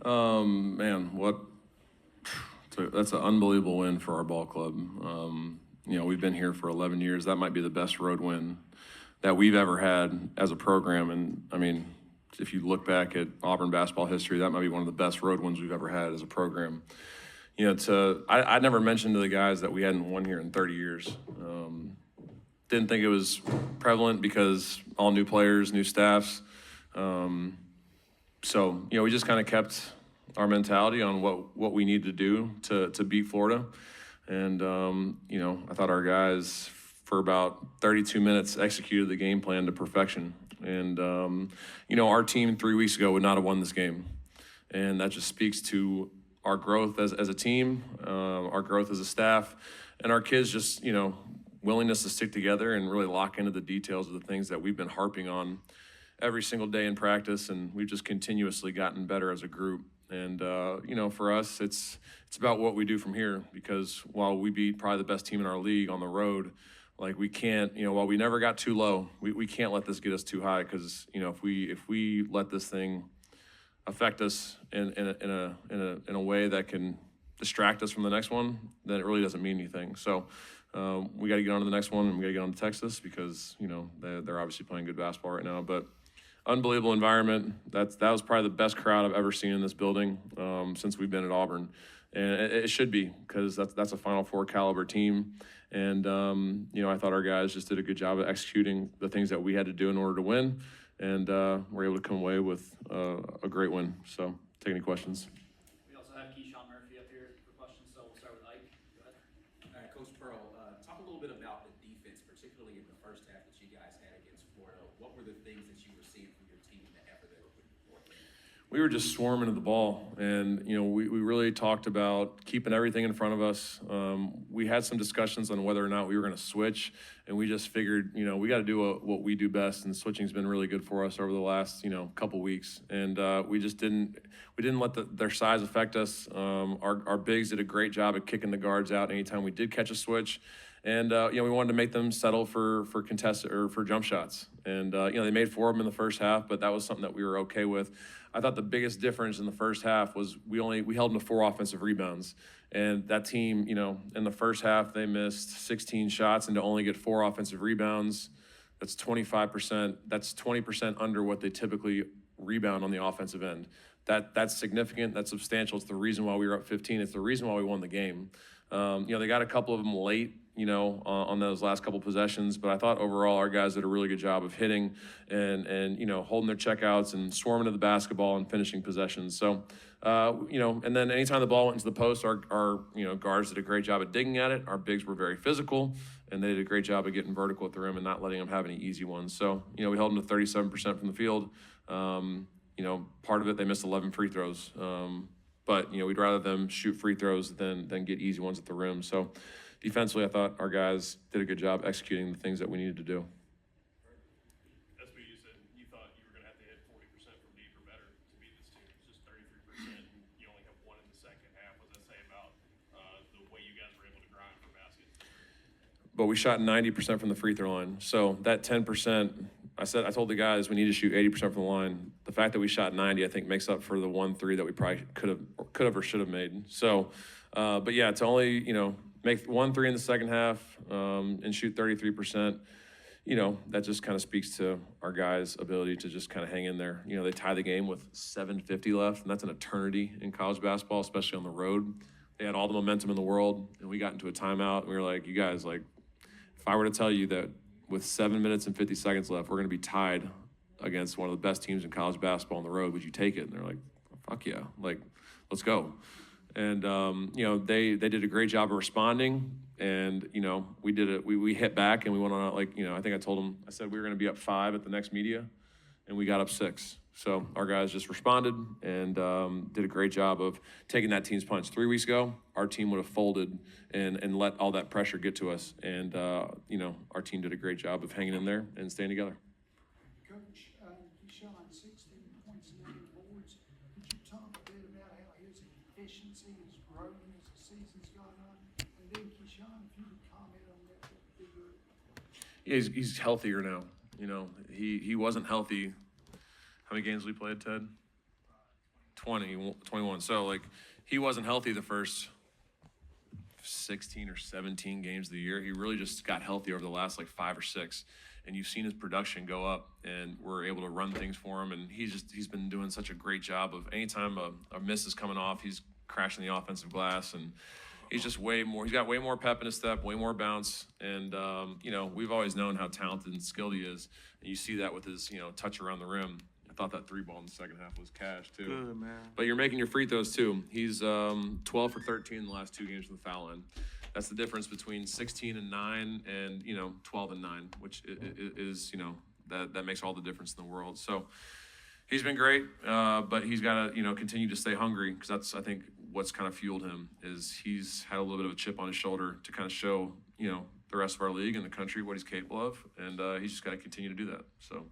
Man, that's an unbelievable win for our ball club. We've been here for 11 years. That might be the best road win that we've ever had as a program. And I mean, if you look back at Auburn basketball history, that might be one of the best road wins we've ever had as a program. I never mentioned to the guys that we hadn't won here in 30 years. Didn't think it was prevalent because all new players, new staffs. We just kind of kept our mentality on what we need to do to beat Florida. And, I thought our guys, for about 32 minutes, executed the game plan to perfection. And, our team 3 weeks ago would not have won this game. And that just speaks to our growth as a team, our growth as a staff, and our kids just, willingness to stick together and really lock into the details of the things that we've been harping on every single day in practice. And we've just continuously gotten better as a group. And, for us, it's about what we do from here, because while we beat probably the best team in our league on the road, like we can't, while we never got too low, we can't let this get us too high, because, if we let this thing affect us in a way that can distract us from the next one, then it really doesn't mean anything. So we got to get on to the next one, and we got to get on to Texas, because, they're obviously playing good basketball right now. But unbelievable environment. That was probably the best crowd I've ever seen in this building since we've been at Auburn. And it should be, because that's a Final Four caliber team. And, I thought our guys just did a good job of executing the things that we had to do in order to win. And we're able to come away with a great win. So take any questions. We also have KeShawn Murphy up here for questions, so we'll start with Ike. Go ahead. Coach Pearl, talk a little bit about the defense, particularly in the first half that you guys had against Florida. What were the things that you were seeing from your team, the effort they were putting forth? We were just swarming to the ball, and we really talked about keeping everything in front of us. We had some discussions on whether or not we were going to switch, and we just figured, we got to do what we do best, and switching's been really good for us over the last couple weeks. And we didn't let their size affect us. Our bigs did a great job at kicking the guards out anytime we did catch a switch. And, we wanted to make them settle for contested or for jump shots. And, they made 4 of them in the first half, but that was something that we were okay with. I thought the biggest difference in the first half was we held them to 4 offensive rebounds. And that team, in the first half, they missed 16 shots, and to only get 4 offensive rebounds, that's 25%. That's 20% under what they typically rebound on the offensive end. That's significant. That's substantial. It's the reason why we were up 15. It's the reason why we won the game. They got a couple of them late, on those last couple possessions. But I thought overall our guys did a really good job of hitting and holding their checkouts and swarming to the basketball and finishing possessions. So, and then anytime the ball went into the post, our guards did a great job at digging at it. Our bigs were very physical, and they did a great job of getting vertical at the rim and not letting them have any easy ones. So, we held them to 37% from the field. Part of it, they missed 11 free throws. But, we'd rather them shoot free throws than get easy ones at the rim. So defensively, I thought our guys did a good job executing the things that we needed to do. That's what you said. You thought you were going to have to hit 40% from deep or better to beat this team. It's just 33%. And you only have 1 in the second half. What does that say about the way you guys were able to grind for baskets? But we shot 90% from the free throw line. So that 10%, I told the guys we need to shoot 80% from the line. The fact that we shot 90, I think, makes up for the 1 3 that we probably could have or should have made. So, but yeah, to only make 1 3 in the second half and shoot 33%, that just kind of speaks to our guys' ability to just kind of hang in there. They tie the game with 7:50 left, and that's an eternity in college basketball, especially on the road. They had all the momentum in the world, and we got into a timeout, and we were like, you guys, like, if I were to tell you that with 7 minutes and 50 seconds left, we're going to be tied against one of the best teams in college basketball on the road, would you take it? And they're like, fuck yeah, like, let's go. And, they did a great job of responding, and, we did it. We hit back, and we went on, I think I said we were going to be up 5 at the next media, and we got up 6. So our guys just responded and did a great job of taking that team's punch. 3 weeks ago, our team would have folded and let all that pressure get to us. And, our team did a great job of hanging in there and staying together. Coach, KeShawn, 16 points and 9 boards. Could you talk a bit about how his efficiency has grown as the season's gone on? And then, KeShawn, if you could comment on that, that would be good. Yeah, he's healthier now. He wasn't healthy. How many games we played, Ted? 21. So, like, he wasn't healthy the first 16 or 17 games of the year. He really just got healthy over the last, like, 5 or 6. And you've seen his production go up, and we're able to run things for him. And he's been doing such a great job of anytime a miss is coming off, he's crashing the offensive glass. And he's just he's got way more pep in his step, way more bounce. And, we've always known how talented and skilled he is. And you see that with his, touch around the rim. I thought that 3-ball in the second half was cash, too. Good, man. But you're making your free throws, too. He's 12 for 13 in the last 2 games from the foul line. That's the difference between 16 and 9 and, 12 and 9, which is, that makes all the difference in the world. So he's been great, but he's got to, continue to stay hungry, because that's, I think, what's kind of fueled him is he's had a little bit of a chip on his shoulder to kind of show, the rest of our league and the country what he's capable of, and he's just got to continue to do that. So.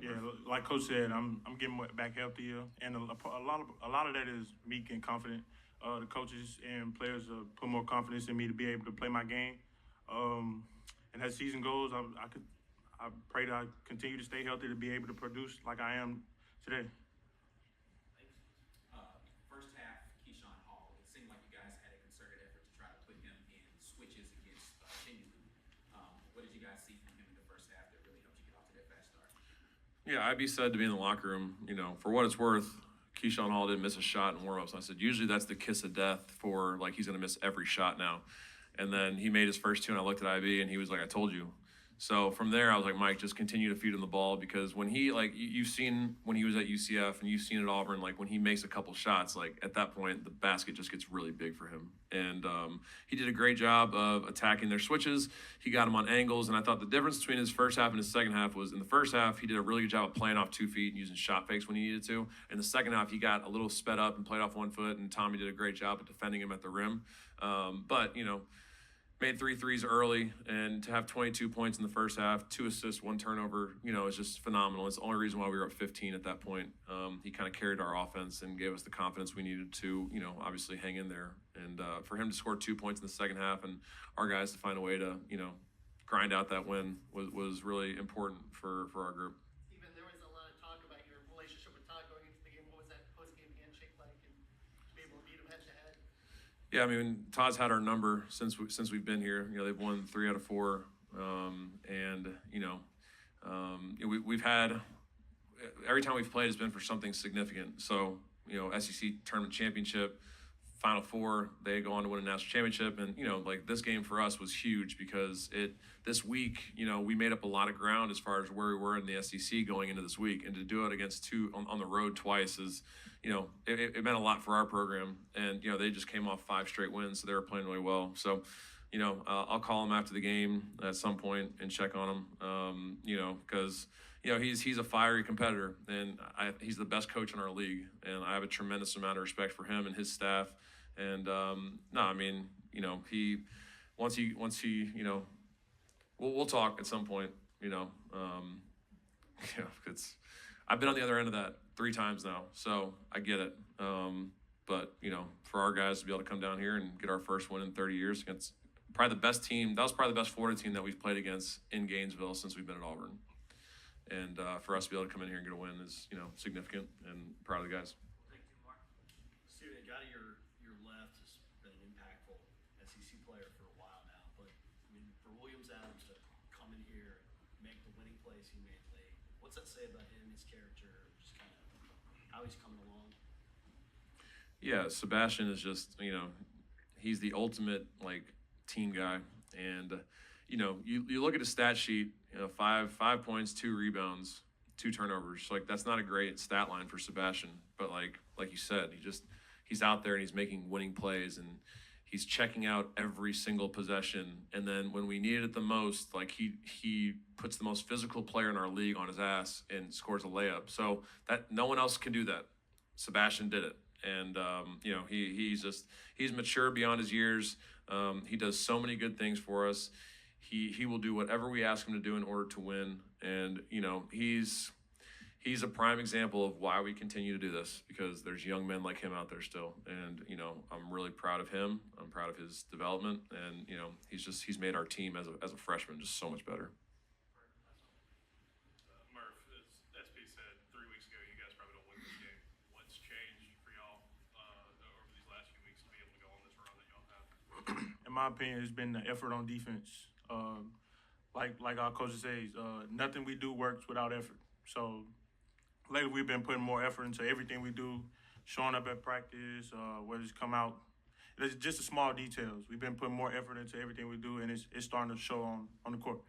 Yeah, like Coach said, I'm getting back healthier, and a lot of that is me getting confident. The coaches and players put more confidence in me to be able to play my game. And as season goes, I pray that I continue to stay healthy to be able to produce like I am today. First half, KeShawn Hall, it seemed like you guys had a concerted effort to try to put him in switches against Kingley. What did you guys see from him in the first half that really helped you get off to that fast start? Yeah, I'd be sad to be in the locker room. For what it's worth, KeShawn Hall didn't miss a shot in warm-ups. I said, usually that's the kiss of death for, like, he's going to miss every shot now. And then he made his first 2, and I looked at IB, and he was like, I told you. So from there, I was like, Mike, just continue to feed him the ball, because when he, like, you've seen when he was at UCF and you've seen at Auburn, like, when he makes a couple shots, like, at that point, the basket just gets really big for him. And he did a great job of attacking their switches. He got them on angles, and I thought the difference between his first half and his second half was in the first half, he did a really good job of playing off 2 feet and using shot fakes when he needed to. In the second half, he got a little sped up and played off 1 foot, and Tommy did a great job of defending him at the rim. But, made 3 threes early, and to have 22 points in the first half, 2 assists, 1 turnover, is just phenomenal. It's the only reason why we were up 15 at that point. He kind of carried our offense and gave us the confidence we needed to, obviously hang in there. And for him to score 2 points in the second half and our guys to find a way to, grind out that win was really important for our group. Steven, there was a lot of talk about your relationship with Todd going into the game. What was that post-game handshake like, and to be able to beat him head-to-head? Yeah, I mean, Todd's had our number since we've been here. They've won 3 out of 4, and we've had every time we've played has been for something significant. So SEC tournament championship, Final Four, they go on to win a national championship, and like this game for us was huge because this week we made up a lot of ground as far as where we were in the SEC going into this week, and to do it against 2 on the road twice is. It meant a lot for our program, and they just came off 5 straight wins, so they were playing really well. So, I'll call him after the game at some point and check on him, because he's a fiery competitor, and he's the best coach in our league, and I have a tremendous amount of respect for him and his staff. And he once he we'll talk at some point. I've been on the other end of that 3 times now, so I get it. But, for our guys to be able to come down here and get our first win in 30 years against probably the best team, that was probably the best Florida team that we've played against in Gainesville since we've been at Auburn. And for us to be able to come in here and get a win is, significant, and proud of the guys. Thank you, Mark. Steven, a guy to your left has been an impactful SEC player for a while now, but for Williams Adams to come in here and make the winning plays he made late, what's that say about him, his character, just kind of how he's coming along? Yeah, Sebastian is just, he's the ultimate, team guy. And, you look at his stat sheet, 5 points, 2 rebounds, 2 turnovers. That's not a great stat line for Sebastian. But like you said, he's out there and he's making winning plays, and he's checking out every single possession. And then when we needed it the most, he puts the most physical player in our league on his ass and scores a layup. So that no one else can do that. Sebastian did it. And, he's mature beyond his years. He does so many good things for us. He will do whatever we ask him to do in order to win. And, he's a prime example of why we continue to do this, because there's young men like him out there still. And, I'm really proud of him. I'm proud of his development. And, he's made our team as a freshman just so much better. Murph, as SP said 3 weeks ago, you guys probably don't win this game. What's changed my opinion, has been the effort on defense. Like our coaches say, nothing we do works without effort. So lately we've been putting more effort into everything we do, showing up at practice, whether it's come out. It's just the small details. We've been putting more effort into everything we do, and it's starting to show on the court.